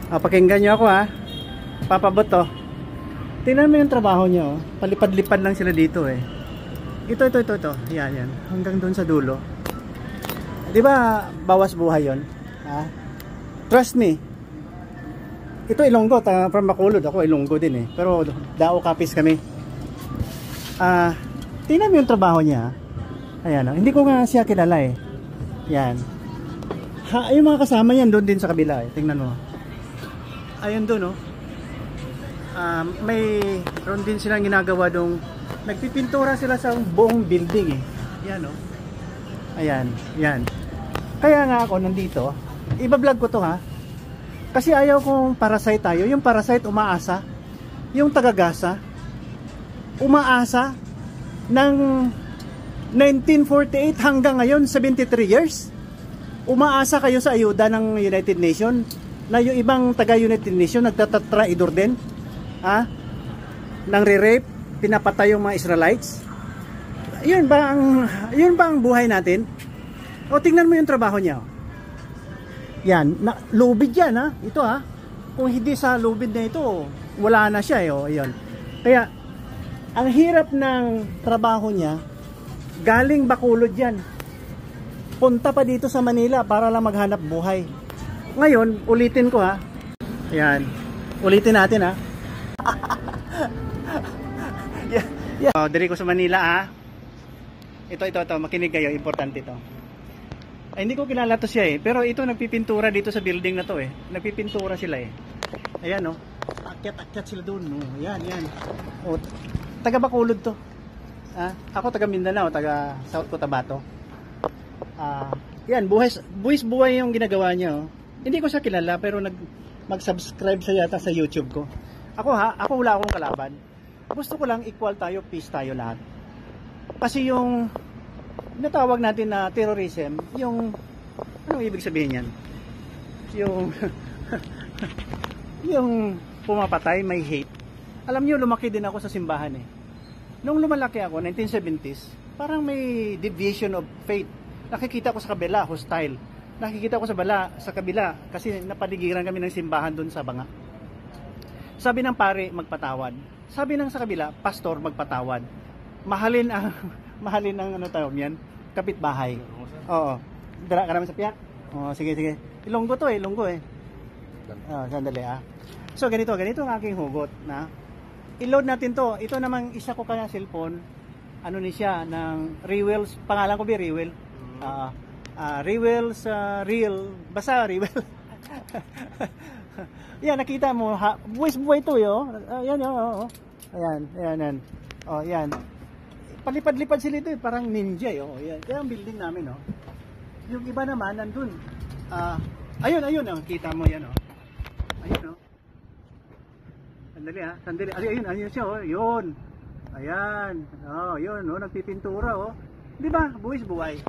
Pakinggan nyo ako ha. Papabot to. Tingnan mo yung trabaho nyo. Palipad-lipad lang sila dito eh. Ito. Yan. Hanggang doon sa dulo. Di ba bawas buhay yon? Ha? Trust me. Ito Ilonggo. From Bacolod. Ako Ilonggo din eh. Pero Dao Capiz kami. Tingnan mo yung trabaho niya. Ayan. Hindi ko nga siya kilala eh. Yan. Yung mga kasama yan doon din sa kabila eh. Tingnan mo. Ayun doon oh. Mayroon din silang ginagawa doon. Nagpipintura sila sa buong building eh. Yan oh. Ayan, yan. Kaya nga ako nandito, iba-vlog ko to ha. Kasi ayaw kong parasite tayo. Yung parasite umaasa. Yung tagagasa umaasa ng 1948 hanggang ngayon 73 years. Umaasa kayo sa ayuda ng United Nations na yung ibang taga United Nations nagtatraidor din. Ha? Nang re-rape, pinapatay yung mga Israelites. Yun ba ang buhay natin? O tingnan mo yung trabaho niya. Yan, lubid yan ha. Ito ha. Kung hindi sa lubid na ito, wala na siya eh. O, yun. Kaya, ang hirap ng trabaho niya, galing Bacolod yan. Punta pa dito sa Manila para lang maghanap buhay. Ngayon, ulitin ko ha. Yan. Ulitin natin ha. Yeah. Diri ko sa Manila ha. Ito. Makinig kayo. Importante ito. Ay, hindi ko kilala to siya eh. Pero ito nagpipintura dito sa building na to eh. Nagpipintura sila eh. Ayan oh. Akyat sila doon. Oh. Ayan. Oh, taga Bacolod to. Ako taga Mindanao. Taga South Cotabato. Yan. Buhay yung ginagawa niya oh. Hindi ko siya kilala pero mag-subscribe siya yata sa YouTube ko. Ako wala akong kalaban. Gusto ko lang equal tayo, peace tayo lahat. Kasi yung natawag natin na terrorism, yung anong ibig sabihin yan? Yung pumapatay, may hate. Alam niyo, lumaki din ako sa simbahan eh. Nung lumalaki ako, 1970s, parang may division of faith. Nakikita ko sa kabila, hostile. Nakikita ko sa kabila kasi napaligiran kami ng simbahan doon sa Banga. Sabi ng pare, magpatawad. Sabi ng sa kabila, pastor, magpatawad. Mahalin ang ano tawag yan? Kapitbahay. Oo. Dala ka naman sa piyak? Oo, sige. Ilonggo to eh, Ilonggo eh. Sandali ah. So ganito ang aking hugot na. I-load natin to. Ito namang isa ko kaya cellphone. Ano ni siya ng Rewells, pangalan ko ba Rewell? Rewells real. Basta Rewell. Yan, nakita mo, buhay to yo. Ayan, oh. Ayan. Oh, yan. Palipad-lipad sila ito, parang ninja yo. Ayan. Kaya ang building namin, oh. Yung iba naman nandun. Ayun, oh. Kita mo yan, oh. Ayun, oh. Sandali. Ayun siya, oh. Yun. Ayan. Oh, yun, oh. Nagpipintura, oh. Di ba? Buhay.